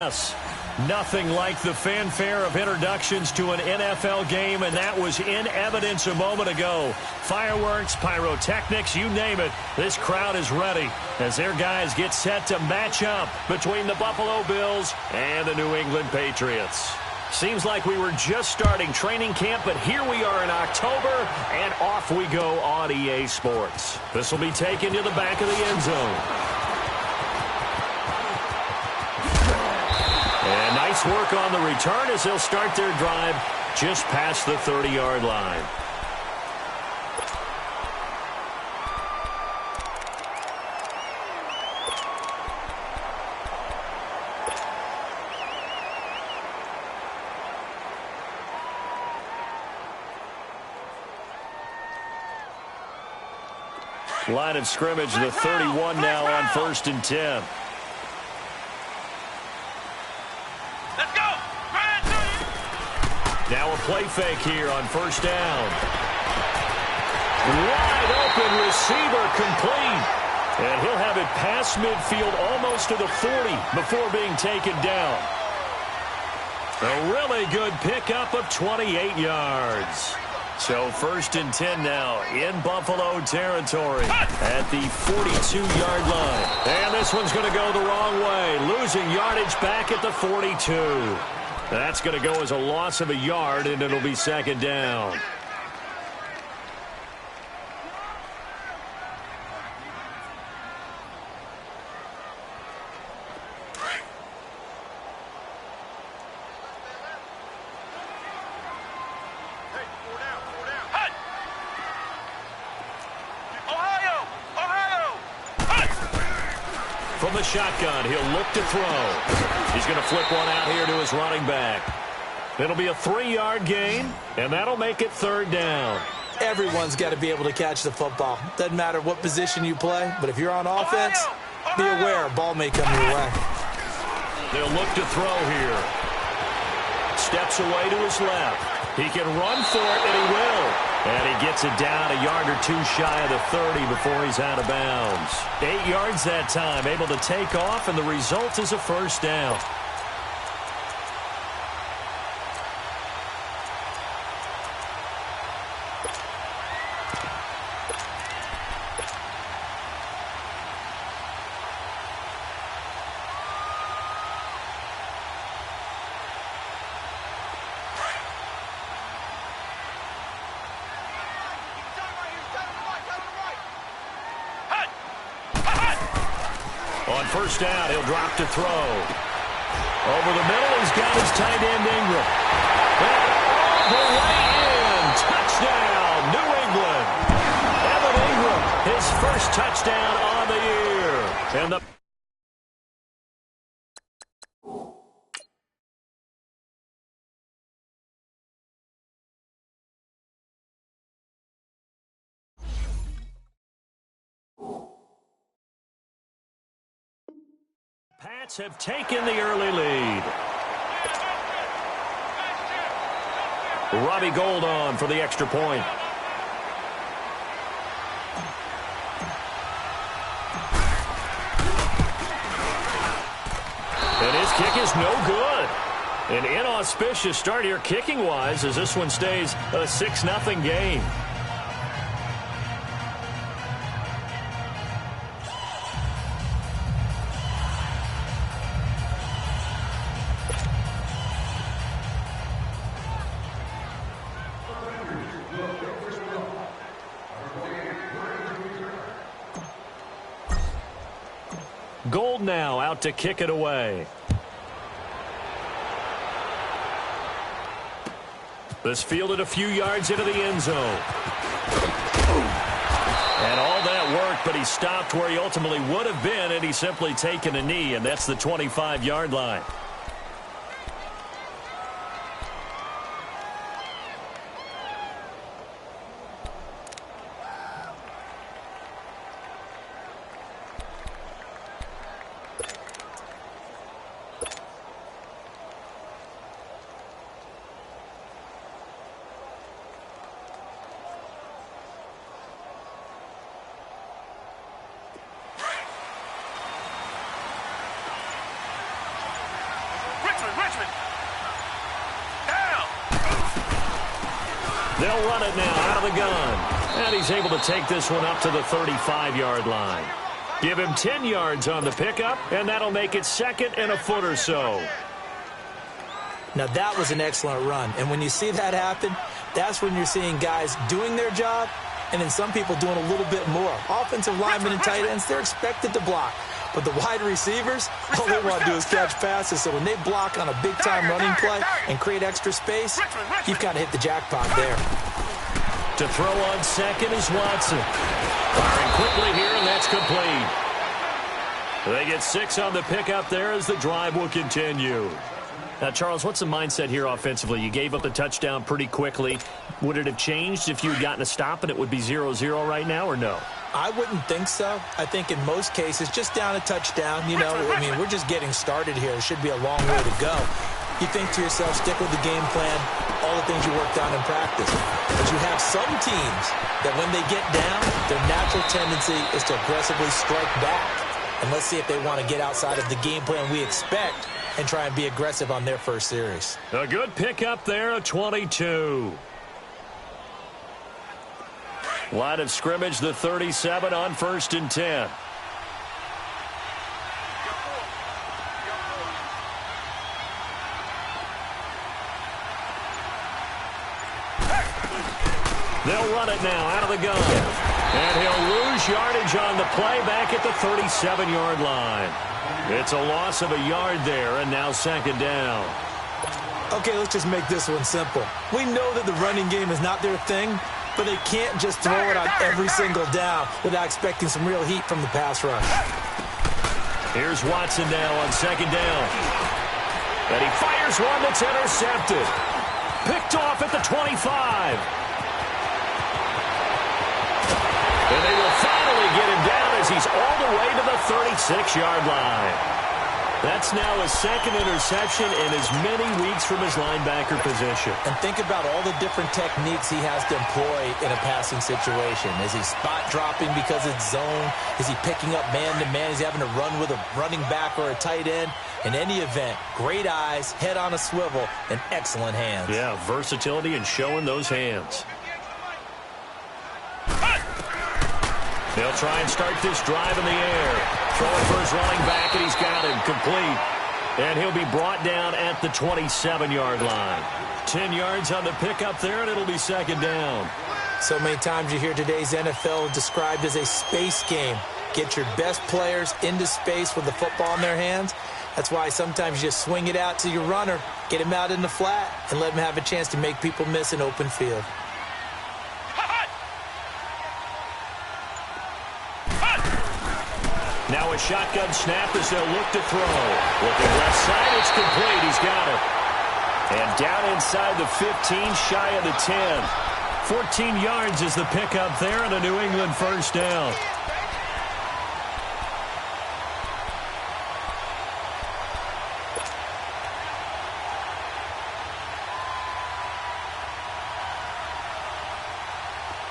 Yes, nothing like the fanfare of introductions to an NFL game, and that was in evidence a moment ago. Fireworks, pyrotechnics, you name it. This crowd is ready as their guys get set to match up between the Buffalo Bills and the New England Patriots. Seems like we were just starting training camp, but here we are in October, and off we go on EA Sports. This will be taken to the back of the end zone. And nice work on the return as they'll start their drive just past the 30-yard line. Line of scrimmage, the 31 now on 1st and 10. Now a play fake here on 1st down. Wide open receiver complete. And he'll have it past midfield almost to the 40 before being taken down. A really good pickup of 28 yards. So 1st and 10 now in Buffalo territory at the 42-yard line. And this one's going to go the wrong way. Losing yardage back at the 42. That's going to go as a loss of a yard, and it'll be 2nd down. From the shotgun, he'll look to throw. He's going to flip one out here to his running back. It'll be a 3-yard gain, and that'll make it 3rd down. Everyone's got to be able to catch the football. Doesn't matter what position you play, but if you're on offense, be aware a ball may come your way. They'll look to throw here. Steps away to his left. He can run for it, and he will. And he gets it down a yard or two shy of the 30 before he's out of bounds. 8 yards that time, able to take off, and the result is a 1st down. On 1st down, he'll drop to throw. Over the middle, he's got his tight end, Ingram. And all the way in. Touchdown, New England. Evan Ingram, his first touchdown on the year. And the Pats have taken the early lead. Robbie Gould on for the extra point. And his kick is no good. An inauspicious start here kicking-wise as this one stays a 6-0 game. Gould now out to kick it away. This fielded a few yards into the end zone. And all that worked, but he stopped where he ultimately would have been, and he's simply taken a knee, and that's the 25-yard line. They'll run it now out of the gun. And he's able to take this one up to the 35-yard line. Give him 10 yards on the pickup, and that'll make it 2nd and a foot or so. Now, that was an excellent run. And when you see that happen, that's when you're seeing guys doing their job and then some people doing a little bit more. Offensive linemen and tight ends, they're expected to block. But the wide receivers, all they want to do is catch passes. So when they block on a big-time running play and create extra space, you've kind of hit the jackpot there. To throw on second is Watson. Firing quickly here, and that's complete. They get 6 on the pickup there as the drive will continue. Now, Charles, what's the mindset here offensively? You gave up the touchdown pretty quickly. Would it have changed if you had gotten a stop and it would be 0-0 right now, or no? I wouldn't think so. I think in most cases, just down a touchdown, you know, I mean, we're just getting started here. It should be a long way to go. You think to yourself, stick with the game plan, all the things you worked on in practice. But you have some teams that when they get down, their natural tendency is to aggressively strike back. And let's see if they want to get outside of the game plan we expect and try and be aggressive on their first series. A good pickup there, a 22. Line of scrimmage, the 37 on 1st and 10. They'll run it now out of the gun. And he'll lose yardage on the play back at the 37-yard line. It's a loss of a yard there, and now 2nd down. Okay, let's just make this one simple. We know that the running game is not their thing, but they can't just throw it on every single down without expecting some real heat from the pass rush. Here's Watson now on 2nd down. And he fires one that's intercepted. Picked off at the 25. And they will finally get him down as he's all the way to the 36-yard line. That's now his 2nd interception in as many weeks from his linebacker position. And think about all the different techniques he has to employ in a passing situation. Is he spot dropping because it's zone? Is he picking up man-to-man? Is he having to run with a running back or a tight end? In any event, great eyes, head on a swivel, and excellent hands. Yeah, versatility and showing those hands. They'll try and start this drive in the air. Throwing for his running back, and he's got him complete. And he'll be brought down at the 27-yard line. 10 yards on the pickup there, and it'll be 2nd down. So many times you hear today's NFL described as a space game. Get your best players into space with the football in their hands. That's why sometimes you just swing it out to your runner, get him out in the flat, and let him have a chance to make people miss an open field. Now a shotgun snap as they'll look to throw. Looking left side, it's complete. He's got it. And down inside the 15, shy of the 10. 14 yards is the pickup there, and a New England 1st down.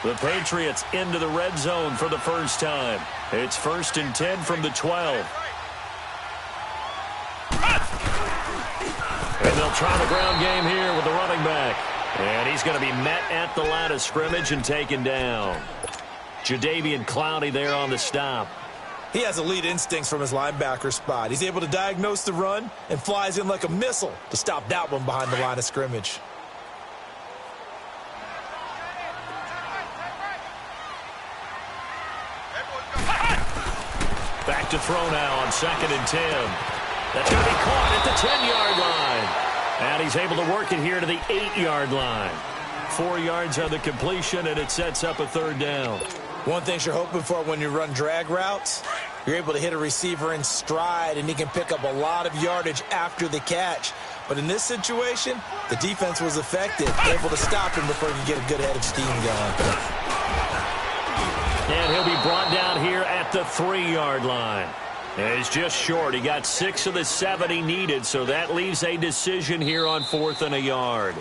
The Patriots into the red zone for the first time. It's 1st and 10 from the 12. And they'll try the ground game here with the running back. And he's going to be met at the line of scrimmage and taken down. Jadeveon Clowney there on the stop. He has elite instincts from his linebacker spot. He's able to diagnose the run and flies in like a missile to stop that one behind the line of scrimmage. Back to throw now on 2nd and 10. That's going to be caught at the 10-yard line. And he's able to work it here to the 8-yard line. 4 yards on the completion, and it sets up a 3rd down. One thing you're hoping for when you run drag routes, you're able to hit a receiver in stride, and he can pick up a lot of yardage after the catch. But in this situation, the defense was effective, able to stop him before he could get a good head of steam going. And he'll be brought down here at the 3-yard line. And he's just short. He got 6 of the 7 he needed, so that leaves a decision here on 4th and a yard.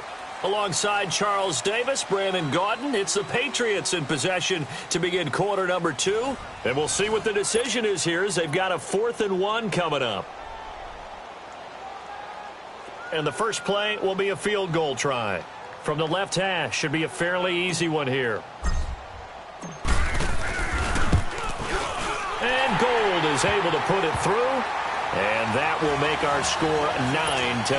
Alongside Charles Davis, Brandon Gaudin, it's the Patriots in possession to begin quarter number 2. And we'll see what the decision is here as they've got a 4th and 1 coming up. And the first play will be a field goal try. From the left hash, should be a fairly easy one here. And Gold is able to put it through. And that will make our score 9-0.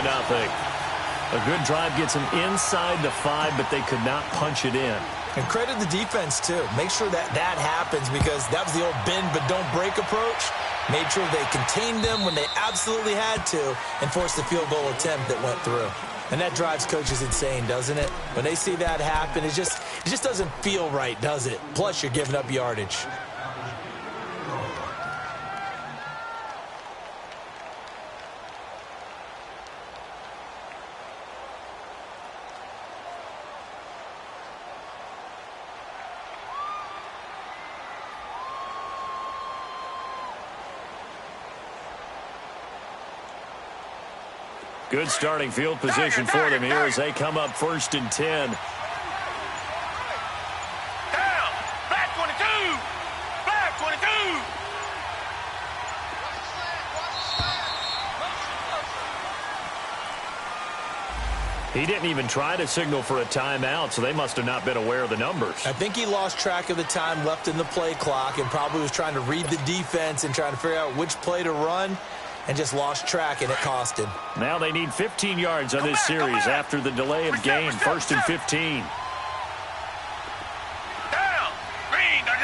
A good drive gets them inside the 5, but they could not punch it in. And credit the defense, too. Make sure that happens, because that was the old bend but don't break approach. Made sure they contained them when they absolutely had to and forced the field goal attempt that went through. And that drives coaches insane, doesn't it? When they see that happen, it just doesn't feel right, does it? Plus, you're giving up yardage. Good starting field position for them here as they come up 1st and 10. Down. Back 22. Back 22. He didn't even try to signal for a timeout, so they must have not been aware of the numbers. I think he lost track of the time left in the play clock and probably was trying to read the defense and trying to figure out which play to run, and just lost track, and it cost him. Now they need 15 yards on this series after the delay of game. 1st and 15. Down. Green 39.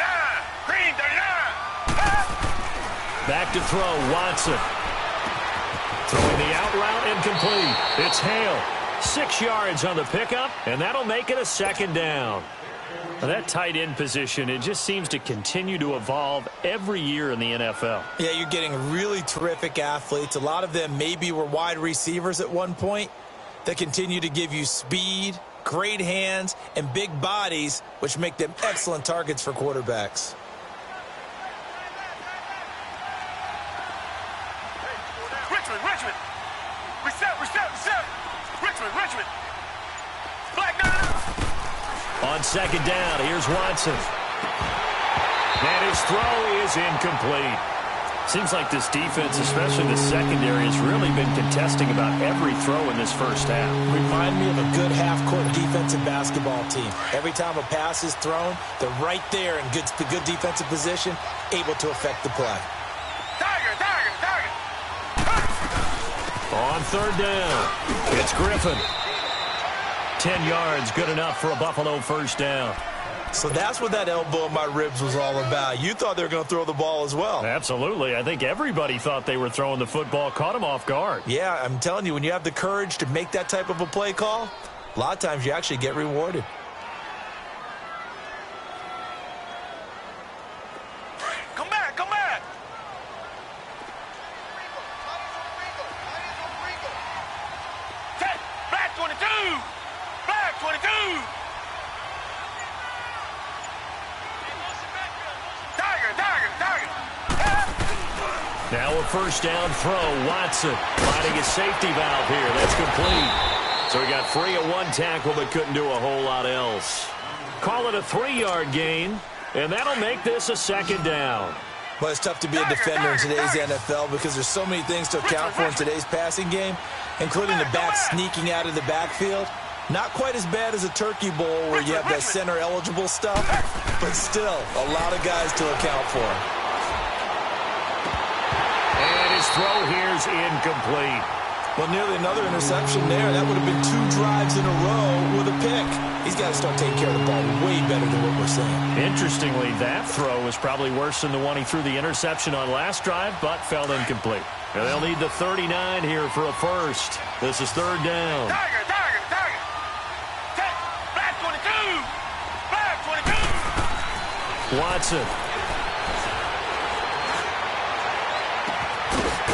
Green 39. Back to throw, Watson. Throwing the out route, incomplete. It's Hale. 6 yards on the pickup, and that'll make it a 2nd down. Now that tight end position, it just seems to continue to evolve every year in the NFL. Yeah, you're getting really terrific athletes. A lot of them maybe were wide receivers at one point that continue to give you speed, great hands, and big bodies, which make them excellent targets for quarterbacks. Richmond. Reset. Richmond. Black down. On 2nd down, here's Watson. And his throw is incomplete. Seems like this defense, especially the secondary, has really been contesting about every throw in this first half. Remind me of a good half-court defensive basketball team. Every time a pass is thrown, they're right there in good defensive position, able to affect the play. Tiger. On 3rd down, it's Griffin. 10 yards, good enough for a Buffalo 1st down. So that's what that elbow in my ribs was all about. You thought they were going to throw the ball as well. Absolutely. I think everybody thought they were throwing the football, caught him off guard. Yeah, I'm telling you, when you have the courage to make that type of a play call, a lot of times you actually get rewarded. Come back. Black 22. Black 22. Tiger. Now a 1st down throw. Watson finding his safety valve here. That's complete. So he got free of 1 tackle but couldn't do a whole lot else. Call it a 3-yard gain, and that'll make this a 2nd down. Well, it's tough to be a defender in today's NFL because there's so many things to account for in today's passing game, including the back sneaking out of the backfield. Not quite as bad as a turkey bowl where you have that center-eligible stuff, but still a lot of guys to account for. And his throw here's incomplete. Well, nearly another interception there. That would have been 2 drives in a row with a pick. He's got to start taking care of the ball way better than what we're seeing. Interestingly, that throw was probably worse than the one he threw the interception on last drive, but fell incomplete. And they'll need the 39 here for a 1st. This is 3rd down. Tiger. Black 22. Watson.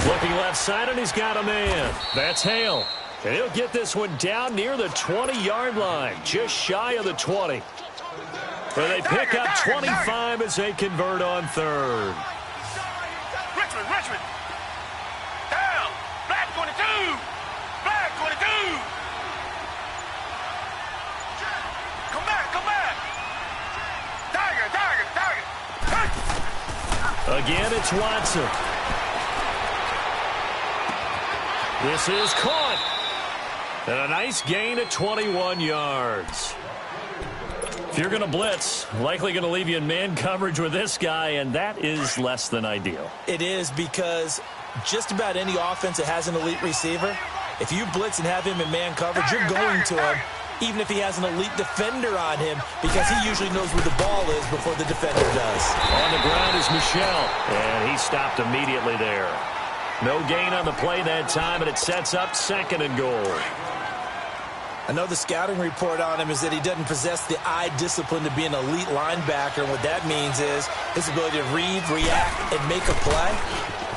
Looking left side, and he's got a man. That's Hale. And he'll get this one down near the 20-yard line, just shy of the 20. Where they pick up 25 as they convert on 3rd. Richmond. Down. Black 22. Black 22. Come back. Tiger. Again, it's Watson. This is caught. And a nice gain of 21 yards. If you're going to blitz, likely going to leave you in man coverage with this guy, and that is less than ideal. It is, because just about any offense that has an elite receiver, if you blitz and have him in man coverage, you're going to him, even if he has an elite defender on him, because he usually knows where the ball is before the defender does. On the ground is Michel, and he stopped immediately there. No gain on the play that time, and it sets up 2nd and goal. I know the scouting report on him is that he doesn't possess the eye discipline to be an elite linebacker. And what that means is his ability to read, react, and make a play.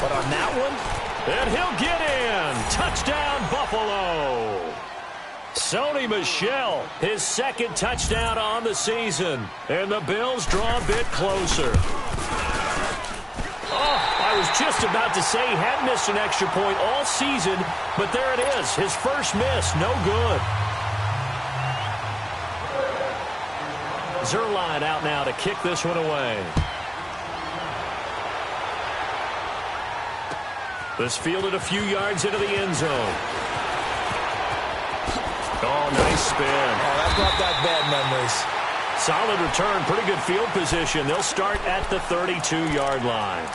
But on that one, and he'll get in. Touchdown, Buffalo. Sony Michel, his 2nd touchdown on the season. And the Bills draw a bit closer. Oh, I was just about to say he had missed an extra point all season, but there it is. His first miss, no good. Zerline out now to kick this one away. This fielded a few yards into the end zone. Oh, nice spin. Oh, that brought back bad memories. Solid return, pretty good field position. They'll start at the 32-yard line.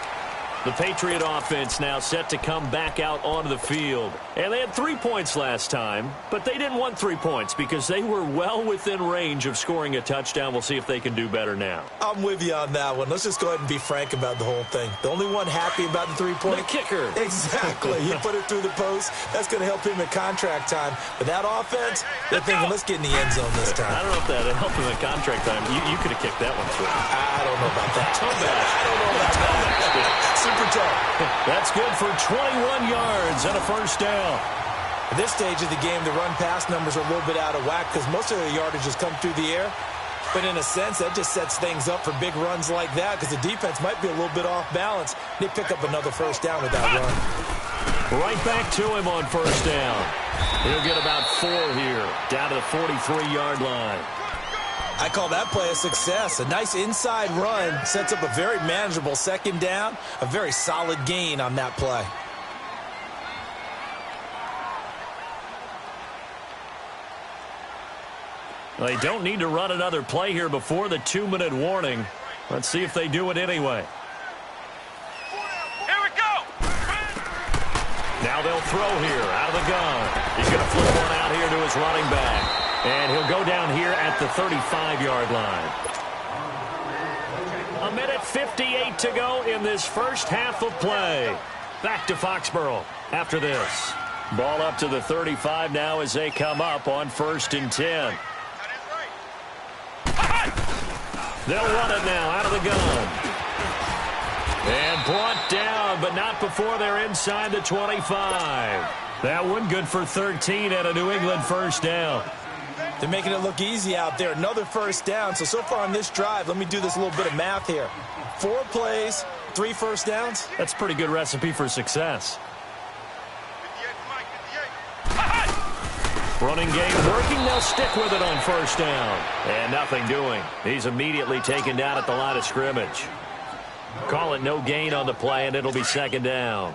The Patriot offense now set to come back out onto the field. And they had 3 points last time, but they didn't want 3 points because they were well within range of scoring a touchdown. We'll see if they can do better now. I'm with you on that one. Let's just go ahead and be frank about the whole thing. The only one happy about the 3-point. The kicker. Exactly. He put it through the post. That's going to help him at contract time. But that offense, they're thinking, let's get in the end zone this time. I don't know if that helped him at contract time. You could have kicked that one through. I don't know about that. Toe bash. I don't know about that. Super toe. That's good for 21 yards and a first down. At this stage of the game, the run-pass numbers are a little bit out of whack because most of the yardage has come through the air. But in a sense, that just sets things up for big runs like that because the defense might be a little bit off balance. They pick up another first down with that run. Right back to him on first down. He'll get about 4 here, down to the 43-yard line. I call that play a success. A nice inside run sets up a very manageable 2nd down, a very solid gain on that play. They don't need to run another play here before the 2-minute warning. Let's see if they do it anyway. Here we go. Now they'll throw here out of the gun. He's going to flip one out here to his running back. And he'll go down here at the 35-yard line. 1:58 to go in this first half of play. Back to Foxborough after this. Ball up to the 35 now as they come up on 1st and 10. They'll run it now out of the gun. And brought down, but not before they're inside the 25. That one good for 13 and a New England first down. They're making it look easy out there. Another first down. So far on this drive, let me do this little bit of math here. 4 plays, 3 first downs. That's a pretty good recipe for success. Running game working. They'll stick with it on first down. And nothing doing. He's immediately taken down at the line of scrimmage. Call it no gain on the play, and it'll be 2nd down.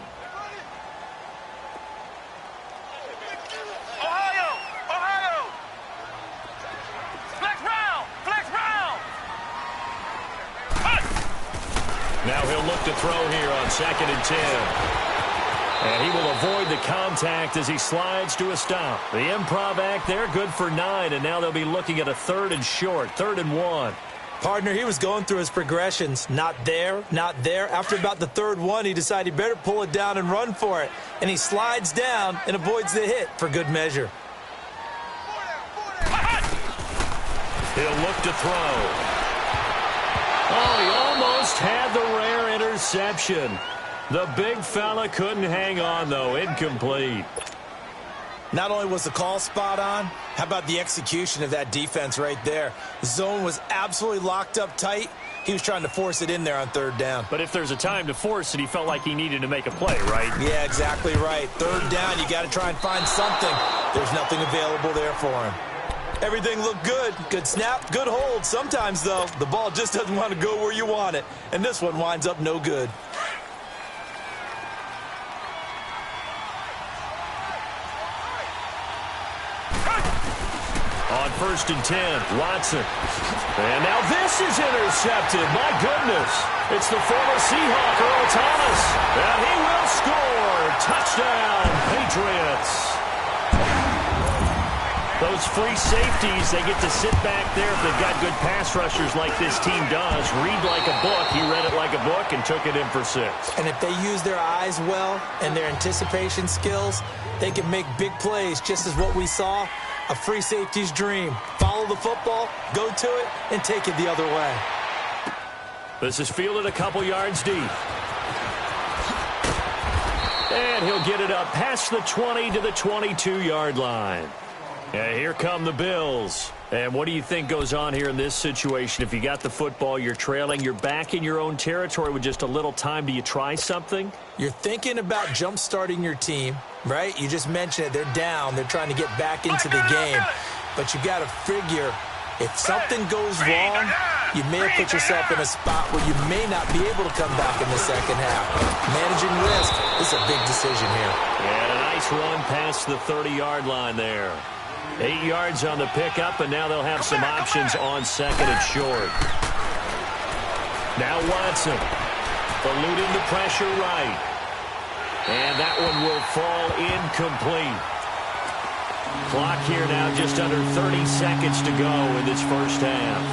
Now he'll look to throw here on 2nd and 10. And he will avoid the contact as he slides to a stop. The improv act there, good for 9. And now they'll be looking at a 3rd and short, 3rd and 1. Partner, he was going through his progressions. Not there, not there. After about the 3rd one, he decided he better pull it down and run for it. And he slides down and avoids the hit for good measure. He'll look to throw. Oh, he almost had the rare interception. The big fella couldn't hang on, though. Incomplete. Not only was the call spot on, how about the execution of that defense right there? The zone was absolutely locked up tight. He was trying to force it in there on 3rd down. But if there's a time to force it, he felt like he needed to make a play, right? Yeah, exactly right. 3rd down, you got to try and find something. There's nothing available there for him. Everything looked good. Good snap, good hold. Sometimes, though, the ball just doesn't want to go where you want it. And this one winds up no good. On 1st and 10, Watson. And now this is intercepted. My goodness. It's the former Seahawk, Earl Thomas. And he will score. Touchdown, Patriots. Those free safeties, they get to sit back there if they've got good pass rushers like this team does. Read like a book. He read it like a book and took it in for 6. And if they use their eyes well and their anticipation skills, they can make big plays, just as what we saw. A free safety's dream. Follow the football, go to it, and take it the other way. This is fielded a couple yards deep. And he'll get it up past the 20 to the 22-yard line. And here come the Bills. And what do you think goes on here in this situation? If you got the football, you're trailing, you're back in your own territory with just a little time. Do you try something? You're thinking about jump-starting your team, right? You just mentioned it. They're down. They're trying to get back into the game. But you got to figure, if something goes wrong, you may have put yourself in a spot where you may not be able to come back in the second half. Managing risk is a big decision here. And a nice run past the 30-yard line there. 8 yards on the pickup, and now they'll have some options on 2nd and short. Now Watson, eluding the pressure right. And that one will fall incomplete. Clock here now just under 30 seconds to go in this first half.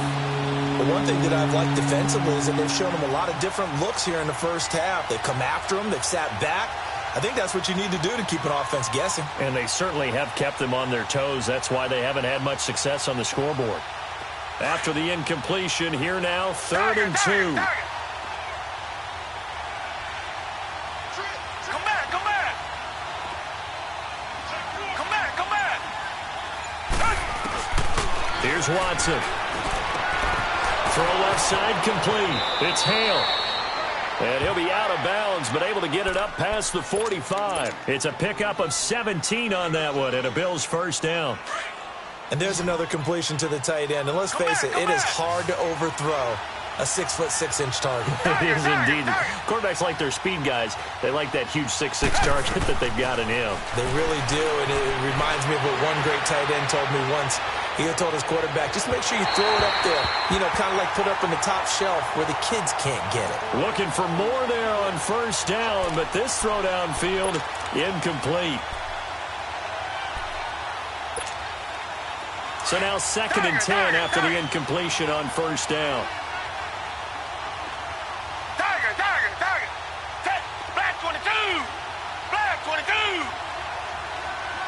The one thing that I've liked defensively is that they've shown them a lot of different looks here in the first half. They've come after them. They've sat back. I think that's what you need to do to keep an offense guessing. And they certainly have kept them on their toes. That's why they haven't had much success on the scoreboard. After the incompletion, here now, 3rd and 2. Come back, come back. Come back, come back. Here's Watson. Throw left side complete. It's Hale. And he'll be out of bounds, but able to get it up past the 45. It's a pickup of 17 on that one, and a Bills first down. And there's another completion to the tight end. And let's face it, it is hard to overthrow a 6'6" target. It is indeed. Quarterbacks like their speed guys. They like that huge 6'6" target that they've got in him. They really do, and it reminds me of what one great tight end told me once. He had told his quarterback, just make sure you throw it up there, you know, kind of like put up in the top shelf where the kids can't get it. Looking for more there on first down, but this throw downfield, incomplete. So now 2nd and 10 after the incompletion on first down. Tiger, tiger, tiger. Set. Black 22. Black 22.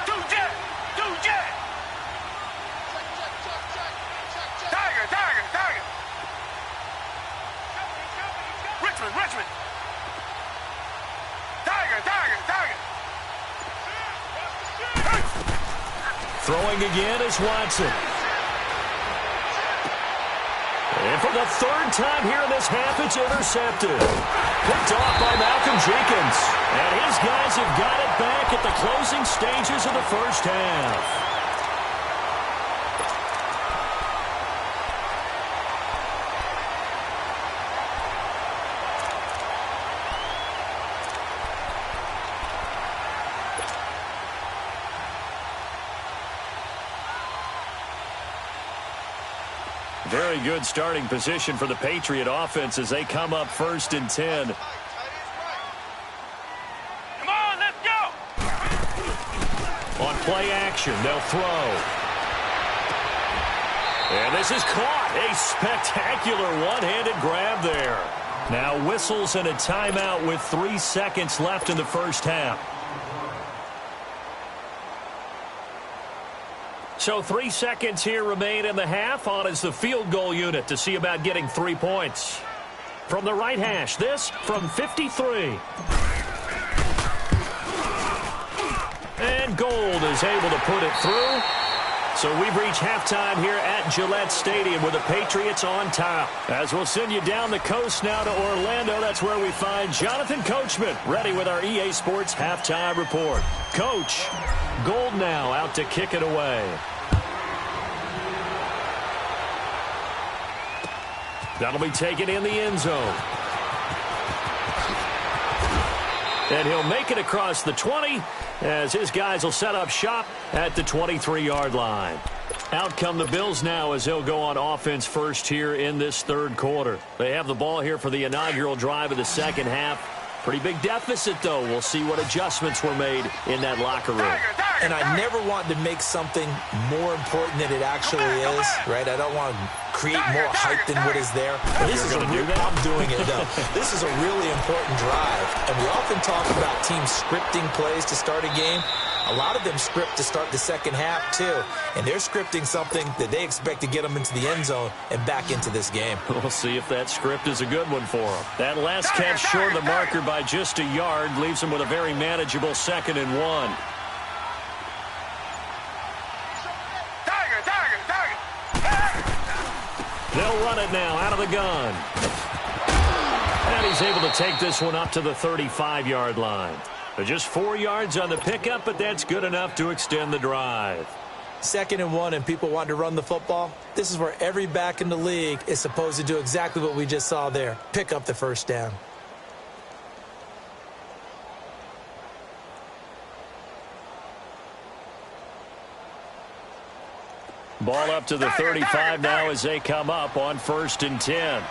Two jet. Two jet. Tiger, tiger, tiger. Richmond, Richmond. Tiger, tiger, tiger. Throwing again is Watson. And for the 3rd time here in this half, it's intercepted. Picked off by Malcolm Jenkins. And his guys have got it back at the closing stages of the first half. Very good starting position for the Patriot offense as they come up 1st and 10. Come on, let's go. On play action, they'll throw. And this is caught. A spectacular one-handed grab there. Now whistles and a timeout with 3 seconds left in the first half. So 3 seconds here remain in the half. On is the field goal unit to see about getting 3 points. From the right hash, this from 53. And Gold is able to put it through. So we've reached halftime here at Gillette Stadium with the Patriots on top. As we'll send you down the coast now to Orlando, that's where we find Jonathan Coachman ready with our EA Sports halftime report. Coach, Gold now out to kick it away. That'll be taken in the end zone. And he'll make it across the 20 as his guys will set up shop at the 23-yard line. Out come the Bills now as they'll go on offense first here in this third quarter. They have the ball here for the inaugural drive of the second half. Pretty big deficit, though. We'll see what adjustments were made in that locker room. And I never want to make something more important than it actually is, right? I don't want to create more hype than what is there. This is I'm doing it, though. This is a really important drive. And we often talk about teams scripting plays to start a game. A lot of them script to start the second half, too. And they're scripting something that they expect to get them into the end zone and back into this game. We'll see if that script is a good one for them. That last catch short of the marker by just a yard leaves them with a very manageable 2nd and 1. They'll run it now out of the gun. And he's able to take this one up to the 35-yard line. Just 4 yards on the pickup, but that's good enough to extend the drive. 2nd and 1 and people want to run the football. This is where every back in the league is supposed to do exactly what we just saw there. Pick up the first down. Ball up to the 35 now as they come up on 1st and 10.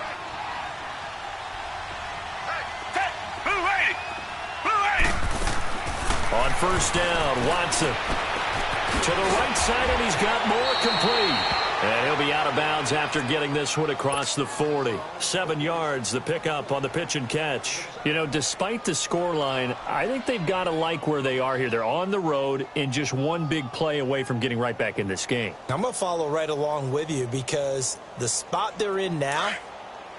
On 1st down, Watson to the right side, and he's got more complete. And he'll be out of bounds after getting this one across the 40. 7 yards, the pickup on the pitch and catch. You know, despite the scoreline, I think they've got to like where they are here. They're on the road and just one big play away from getting right back in this game. I'm going to follow right along with you because the spot they're in now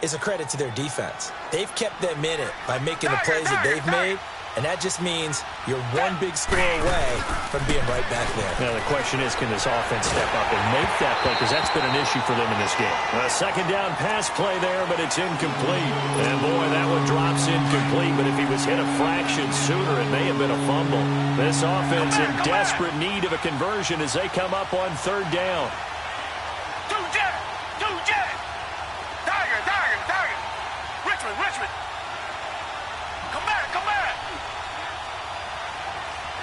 is a credit to their defense. They've kept them in it by making the plays that they've made. And that just means you're one big score away from being right back there. Now, the question is, can this offense step up and make that play? Because that's been an issue for them in this game. A 2nd down pass play there, but it's incomplete. And, boy, that one drops incomplete. But if he was hit a fraction sooner, it may have been a fumble. This offense in desperate need of a conversion as they come up on 3rd down. Richmond. Come back.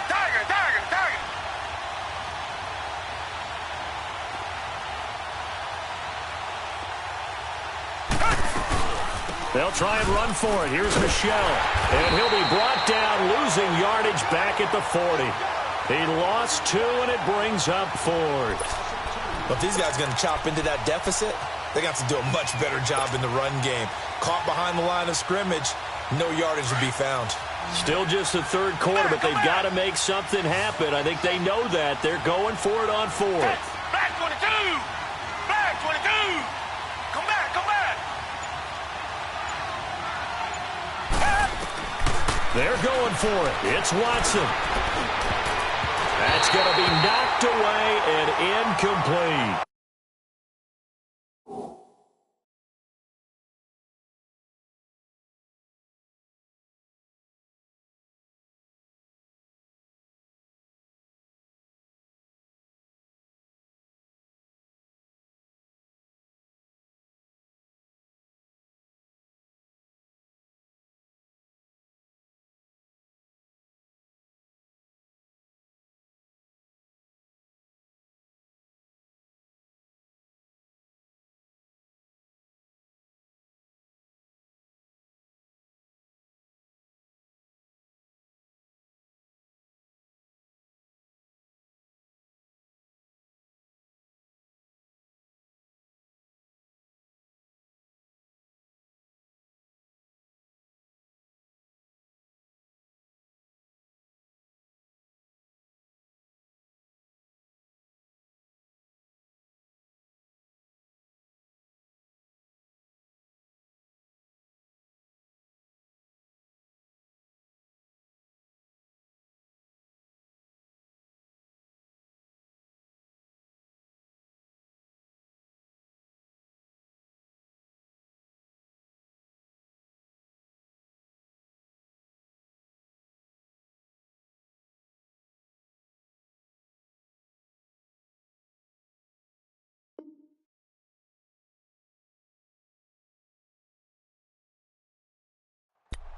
Tiger. They'll try and run for it. Here's Michel. And he'll be brought down, losing yardage back at the 40. He lost 2, and it brings up 4th. But if these guys are going to chop into that deficit, they got to do a much better job in the run game. Caught behind the line of scrimmage, no yardage to be found. Still just the 3rd quarter, but they've got to make something happen. I think they know that. They're going for it on 4th. Back 22. Come back. They're going for it. It's Watson. That's going to be knocked away and incomplete.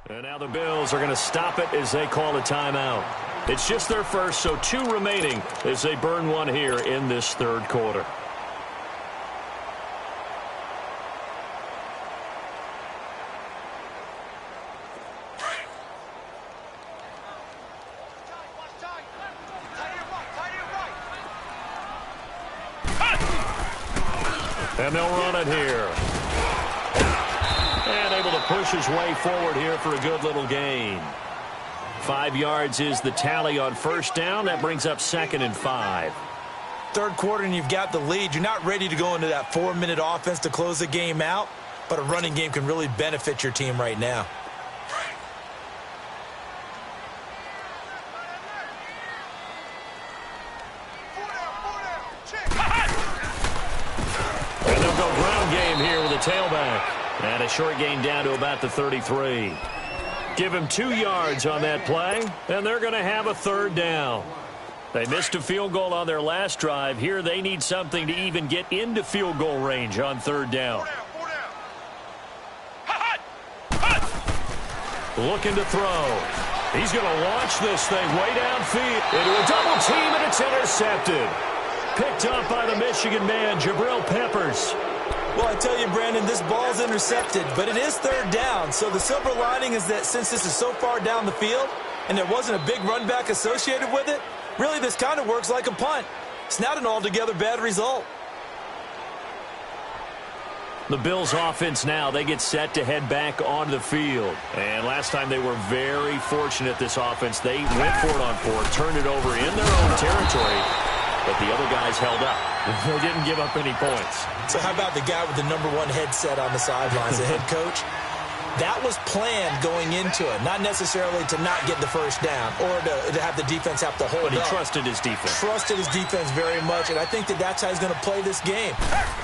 And now the Bills are going to stop it as they call a timeout. It's just their first, so 2 remaining as they burn one here in this third quarter. And they'll run it here. And able to push his way forward here for a good little gain. 5 yards is the tally on first down. That brings up 2nd and 5. Third quarter and you've got the lead. You're not ready to go into that 4-minute offense to close the game out, but a running game can really benefit your team right now. And they'll go ground game here with a tailback. And a short gain down to about the 33. Give him 2 yards on that play, and they're going to have a third down. They missed a field goal on their last drive. Here they need something to even get into field goal range on third down. Looking to throw. He's going to launch this thing way downfield into a double team, and it's intercepted. Picked up by the Michigan man, Jabril Peppers. Well, I tell you, Brandon, this ball's intercepted, but it is third down. So the silver lining is that since this is so far down the field and there wasn't a big run back associated with it, really this kind of works like a punt. It's not an altogether bad result. The Bills offense now, they get set to head back onto the field. And last time they were very fortunate, this offense. They went for it on 4, turned it over in their own territory, but the other guys held up. They didn't give up any points. So how about the guy with the #1 headset on the sidelines, the head coach? That was planned going into it, not necessarily to not get the first down or to have the defense have to hold up. But he trusted his defense. Trusted his defense very much, and I think that that's how he's going to play this game.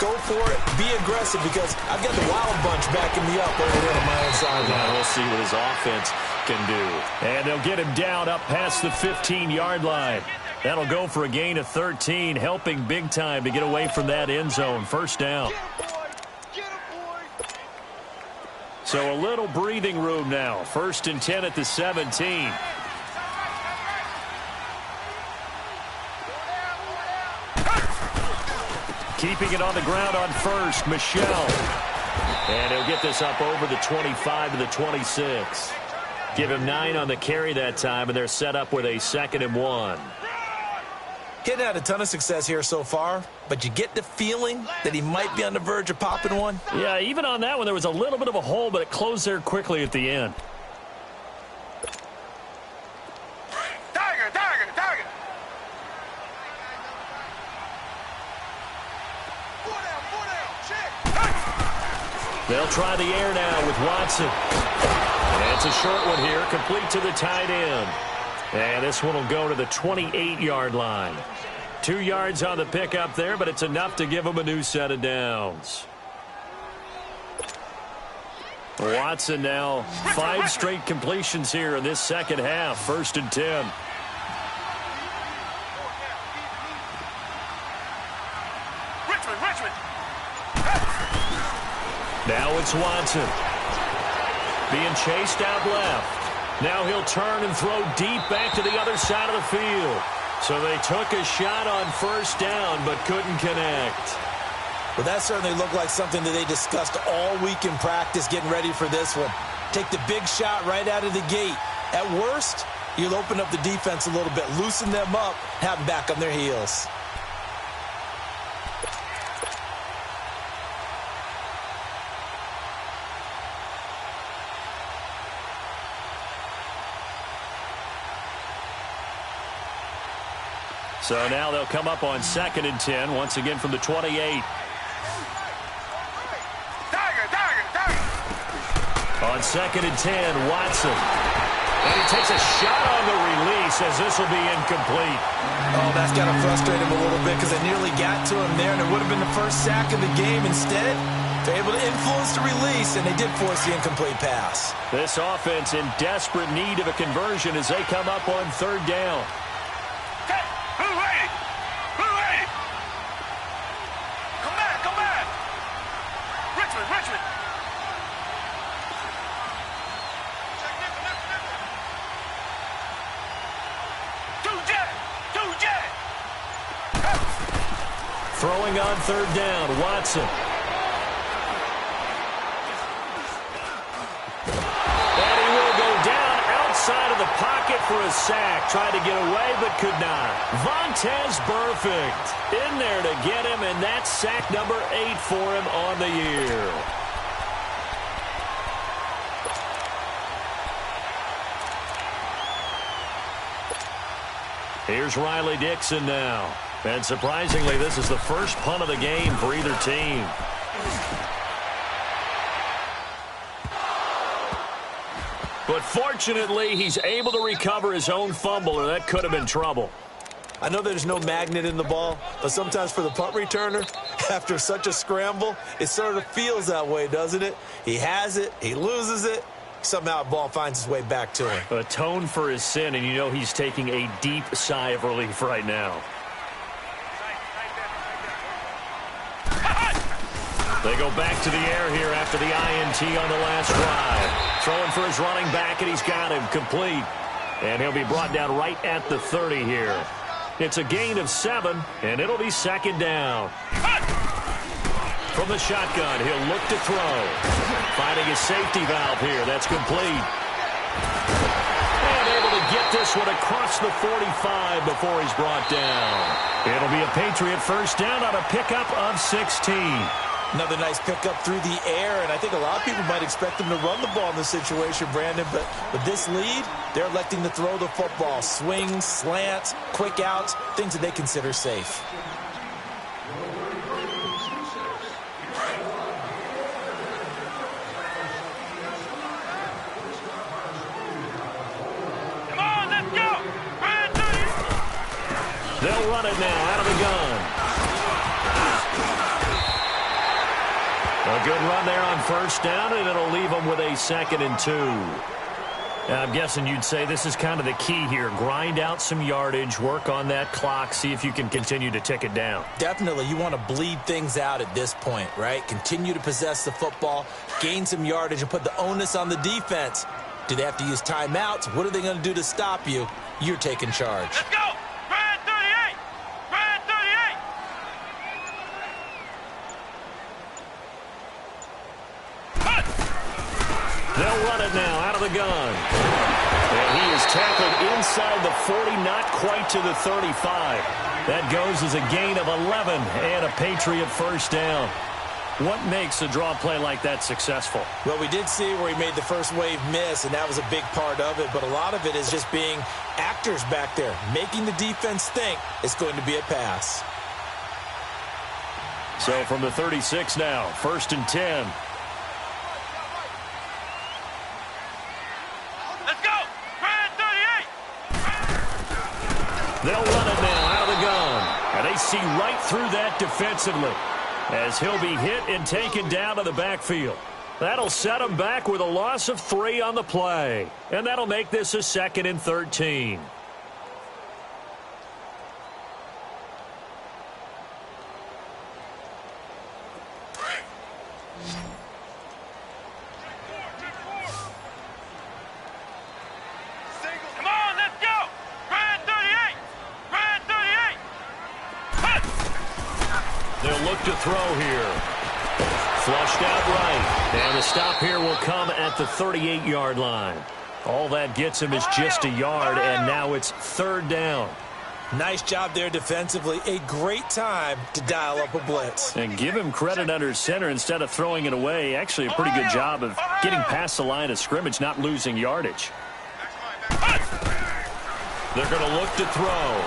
Go for it, be aggressive, because I've got the wild bunch backing me up over there on my own sideline. Now we'll see what his offense can do. And they'll get him down up past the 15-yard line. That'll go for a gain of 13, helping big time to get away from that end zone. First down. So a little breathing room now. 1st and 10 at the 17. Keeping it on the ground on first, Michelle. And he'll get this up over the 25 to the 26. Give him 9 on the carry that time, and they're set up with a 2nd and 1. He's had a ton of success here so far, but you get the feeling that he might be on the verge of popping one. Yeah, even on that one, there was a little bit of a hole, but it closed there quickly at the end. Tiger, tiger, tiger. Four down, check. They'll try the air now with Watson. And it's a short one here, complete to the tight end. And this one will go to the 28-yard line. 2 yards on the pickup there, but it's enough to give them a new set of downs. Watson now 5 straight completions here in this second half. 1st and 10. Richmond. Now it's Watson. Being chased out left. Now he'll turn and throw deep back to the other side of the field. So they took a shot on first down, but couldn't connect. Well, that certainly looked like something that they discussed all week in practice getting ready for this one. Take the big shot right out of the gate. At worst, you'll open up the defense a little bit, loosen them up, have them back on their heels. So now they'll come up on 2nd and 10, once again from the 28. Tiger. On 2nd and 10, Watson. And he takes a shot on the release as this will be incomplete. Oh, that's got to frustrate him a little bit because they nearly got to him there, and it would have been the first sack of the game. Instead, they're able to influence the release, and they did force the incomplete pass. This offense in desperate need of a conversion as they come up on 3rd down. Come back. Richmond. Throwing on third down, Watson. And he will go down outside of the pocket for a sack. Tried to get away, but could not. Vontaze Burfict in there to get him, and that's sack number 8 for him on the year. Here's Riley Dixon now. And surprisingly, this is the first punt of the game for either team. But fortunately, he's able to recover his own fumble, or that could have been trouble. I know there's no magnet in the ball, but sometimes for the punt returner, after such a scramble, it sort of feels that way, doesn't it? He has it, he loses it, somehow the ball finds its way back to him. Atone for his sin, and you know he's taking a deep sigh of relief right now. They go back to the air here after the INT on the last drive. Throwing for his running back, and he's got him complete. And he'll be brought down right at the 30 here. It's a gain of 7, and it'll be second down. From the shotgun, he'll look to throw. Finding his safety valve here. That's complete. And able to get this one across the 45 before he's brought down. It'll be a Patriot first down on a pickup of 16. Another nice pickup through the air, and I think a lot of people might expect them to run the ball in this situation, Brandon, but with this lead, they're electing to throw the football. Swings, slants, quick outs, things that they consider safe. Come on, let's go! They'll run it now out of the gun. A good run there on first down, and it'll leave them with a 2nd and 2. Now, I'm guessing you'd say this is kind of the key here. Grind out some yardage, work on that clock, see if you can continue to tick it down. Definitely, you want to bleed things out at this point, right? Continue to possess the football, gain some yardage, and put the onus on the defense. Do they have to use timeouts? What are they going to do to stop you? You're taking charge. Let's go! Brand 38! Brand 38! They'll run it now out of the gun. And he is tackled inside the 40, not quite to the 35. That goes as a gain of 11 and a Patriot first down. What makes a draw play like that successful? Well, we did see where he made the first wave miss, and that was a big part of it. But a lot of it is just being actors back there, making the defense think it's going to be a pass. So from the 36 now, 1st and 10. Let's go! Brand 38! They'll run it now out of the gun. And they see right through that defensively as he'll be hit and taken down to the backfield. That'll set him back with a loss of 3 on the play. And that'll make this a 2nd and 13. Come on, let's go! Brand 38! Brand 38! They'll look to throw here. Flushed out right. And the stop here will come at the 38-yard line. All that gets him is just a yard, and now it's 3rd down. Nice job there defensively. A great time to dial up a blitz. And give him credit under center instead of throwing it away. Actually a pretty good job of getting past the line of scrimmage, not losing yardage. They're going to look to throw.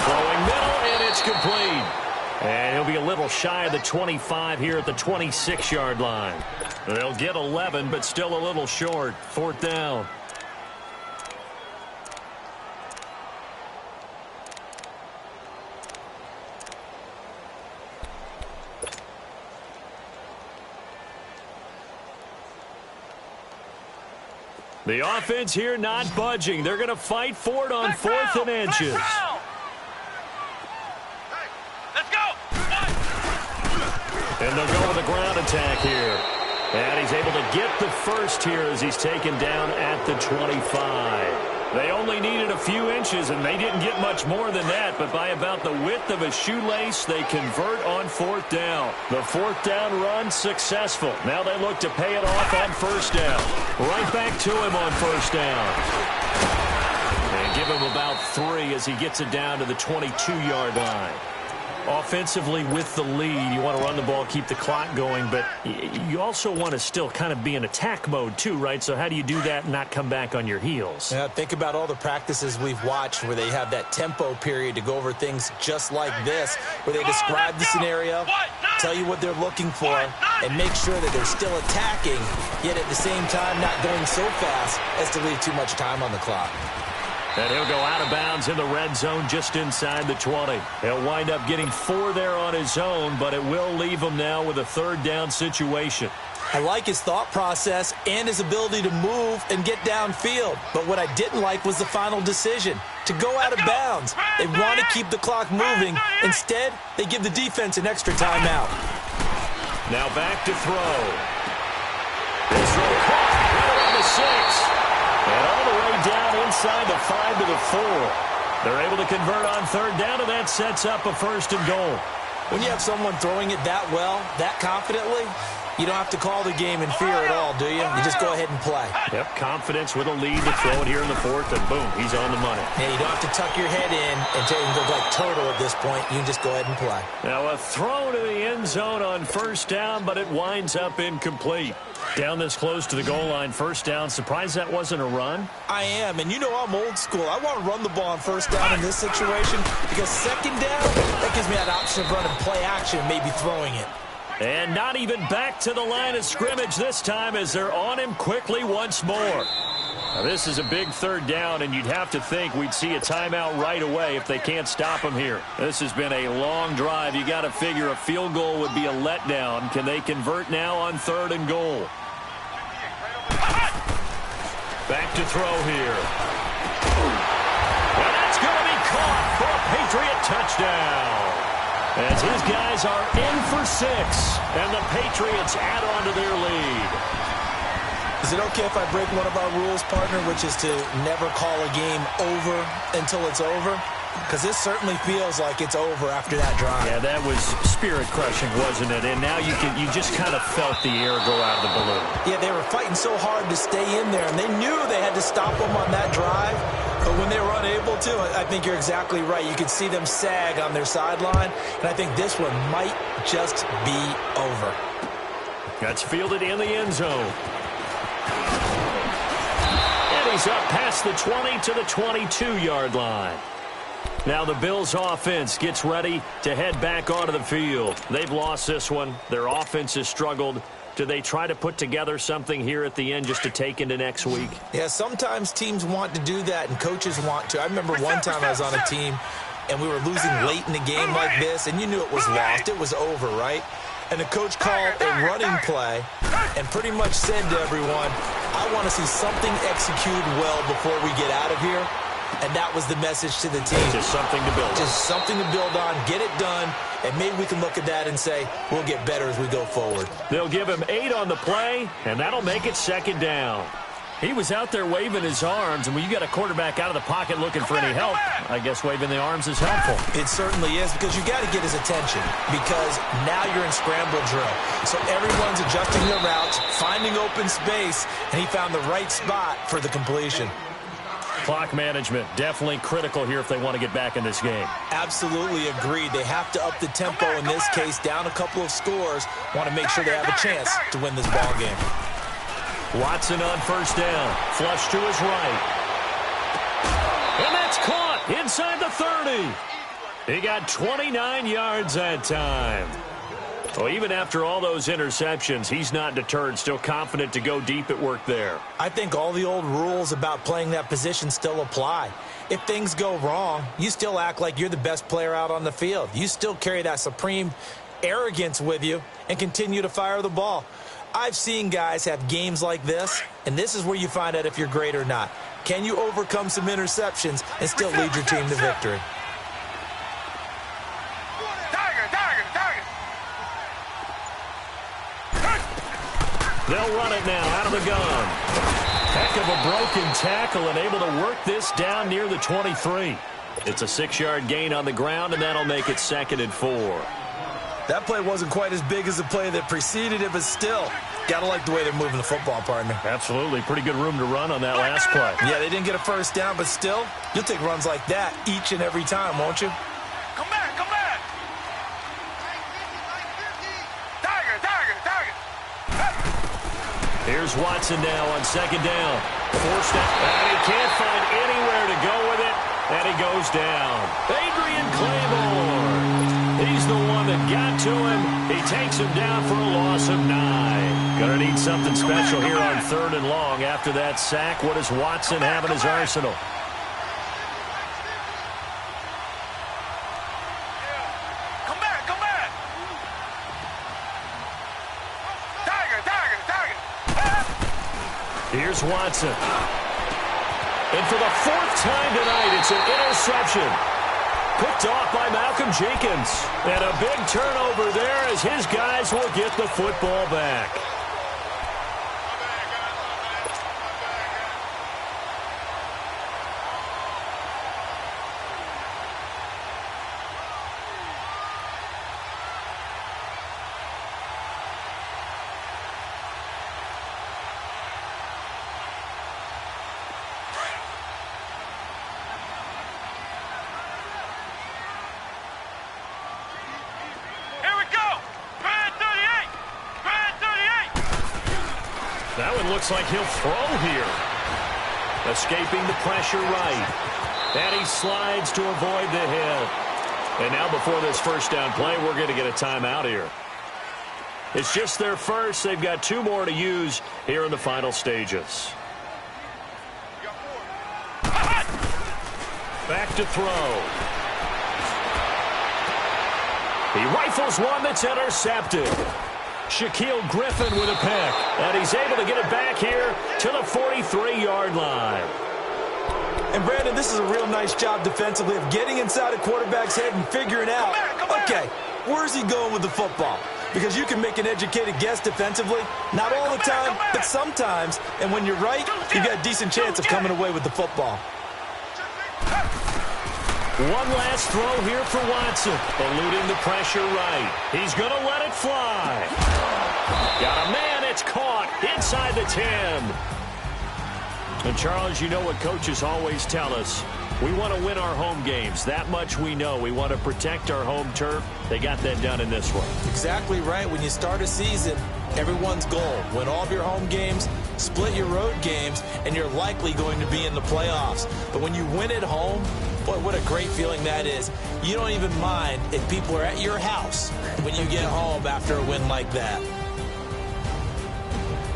Throwing middle, and it's complete. And he'll be a little shy of the 25 here at the 26-yard line. They'll get 11, but still a little short. 4th down. The offense here not budging. They're going to fight for it on 4th and inches. Let's go! And they'll go with a ground attack here. And he's able to get the first here as he's taken down at the 25. They only needed a few inches, and they didn't get much more than that, but by about the width of a shoelace, they convert on fourth down. The fourth down run successful. Now they look to pay it off on first down. Right back to him on first down. And give him about 3 as he gets it down to the 22-yard line. Offensively with the lead, you want to run the ball, keep the clock going, but you also want to still kind of be in attack mode too, right? So how do you do that and not come back on your heels? Yeah, think about all the practices we've watched where they have that tempo period to go over things just like this, where they describe the scenario, tell you what they're looking for, and make sure that they're still attacking, yet at the same time not going so fast as to leave too much time on the clock. And he'll go out of bounds in the red zone just inside the 20. He'll wind up getting 4 there on his own, but it will leave him now with a third down situation. I like his thought process and his ability to move and get downfield. But what I didn't like was the final decision, to go out of bounds. They want to keep the clock moving. Instead, they give the defense an extra timeout. Now back to throw. This throw caught right on the 6. And all the way down inside the 5 to the 4. They're able to convert on third down, and that sets up a first and goal. When you have someone throwing it that well, that confidently, you don't have to call the game in fear at all, do you? You just go ahead and play. Yep, confidence with a lead to throw it here in the 4th, and boom, he's on the money. Yeah, you don't have to tuck your head in and look like turtle at this point. You can just go ahead and play. Now a throw to the end zone on first down, but it winds up incomplete. Down this close to the goal line, first down. Surprised that wasn't a run? I am, and you know I'm old school. I want to run the ball on first down in this situation because second down, that gives me that option of running play action and maybe throwing it. And not even back to the line of scrimmage this time as they're on him quickly once more. Now, this is a big third down, and you'd have to think we'd see a timeout right away if they can't stop him here. This has been a long drive. You got to figure a field goal would be a letdown. Can they convert now on third and goal? Back to throw here. And that's going to be caught for a Patriot touchdown. As his guys are in for 6, and the Patriots add on to their lead. Is it okay if I break one of our rules, partner, which is to never call a game over until it's over? Because this certainly feels like it's over after that drive. Yeah, that was spirit-crushing, wasn't it? And now you just kind of felt the air go out of the balloon. Yeah, they were fighting so hard to stay in there, and they knew they had to stop them on that drive. But when they were unable to, I think you're exactly right. You could see them sag on their sideline, and I think this one might just be over. That's fielded in the end zone. And he's up past the 20 to the 22-yard line. Now the Bills' offense gets ready to head back onto the field. They've lost this one. Their offense has struggled. Do they try to put together something here at the end just to take into next week? Yeah, sometimes teams want to do that and coaches want to. I remember one time I was on a team and we were losing late in the game like this, and you knew it was lost. It was over, right? And the coach called a running play and pretty much said to everyone, I want to see something executed well before we get out of here. And that was the message to the team. Just something to build on. Just something to build on, get it done, and maybe we can look at that and say, we'll get better as we go forward. They'll give him 8 on the play, and that'll make it second down. He was out there waving his arms, and when you got a quarterback out of the pocket looking for any help, I guess waving the arms is helpful. It certainly is, because you got to get his attention, because now you're in scramble drill. So everyone's adjusting their routes, finding open space, and he found the right spot for the completion. Clock management, definitely critical here if they want to get back in this game. Absolutely agreed. They have to up the tempo in this case, down a couple of scores, want to make sure they have a chance to win this ball game. Watson on first down, flush to his right. And that's caught inside the 30. He got 29 yards that time. Well, even after all those interceptions, he's not deterred, still confident to go deep at work there. I think all the old rules about playing that position still apply. If things go wrong, you still act like you're the best player out on the field. You still carry that supreme arrogance with you and continue to fire the ball. I've seen guys have games like this, and this is where you find out if you're great or not. Can you overcome some interceptions and still lead your team to victory? They'll run it now out of the gun. Heck of a broken tackle and able to work this down near the 23. It's a 6-yard gain on the ground, and that'll make it 2nd and 4. That play wasn't quite as big as the play that preceded it, but still, gotta like the way they're moving the football, partner. Absolutely. Pretty good room to run on that last play. Yeah, they didn't get a first down, but still, you'll take runs like that each and every time, won't you? Come back, come back. Tiger. Here's Watson now on 2nd down. Forced out, and he can't find anywhere to go with it, and he goes down. Adrian Claymore. He's the one that got to him. He takes him down for a loss of 9. Gonna need something special here on 3rd and long. After that sack, what does Watson have in his arsenal? Come back. Tiger. Here's Watson. And for the 4th time tonight, it's an interception. Picked off by Malcolm Jenkins. And a big turnover there as his guys will get the football back. That one looks like he'll throw here. Escaping the pressure right. And he slides to avoid the hit. And now before this first down play, we're going to get a timeout here. It's just their first. They've got 2 more to use here in the final stages. Back to throw. He rifles one that's intercepted. Shaquille Griffin with a pick. And he's able to get it back here to the 43-yard line. And, Brandon, this is a real nice job defensively of getting inside a quarterback's head and figuring out, okay, where's he going with the football? Because you can make an educated guess defensively, not all the time, but sometimes. And when you're right, you've got a decent chance of coming away with the football. One last throw here for Watson. Eluding the pressure right. He's going to let it fly. Got a man. It's caught inside the 10. And, Charles, you know what coaches always tell us. We want to win our home games. That much we know. We want to protect our home turf. They got that done in this one. Exactly right. When you start a season, everyone's goal, win all of your home games, split your road games, and you're likely going to be in the playoffs. But when you win at home, boy, what a great feeling that is. You don't even mind if people are at your house when you get home after a win like that.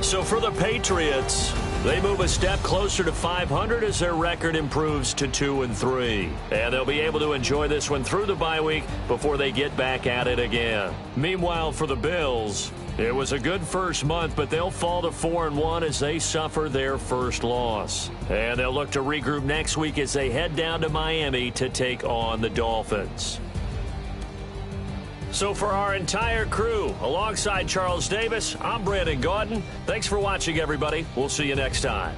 So for the Patriots, they move a step closer to 500 as their record improves to 2-3. And they'll be able to enjoy this one through the bye week before they get back at it again. Meanwhile, for the Bills, it was a good first month, but they'll fall to 4-1 as they suffer their first loss. And they'll look to regroup next week as they head down to Miami to take on the Dolphins. So for our entire crew, alongside Charles Davis, I'm Brandon Gaudin. Thanks for watching, everybody. We'll see you next time.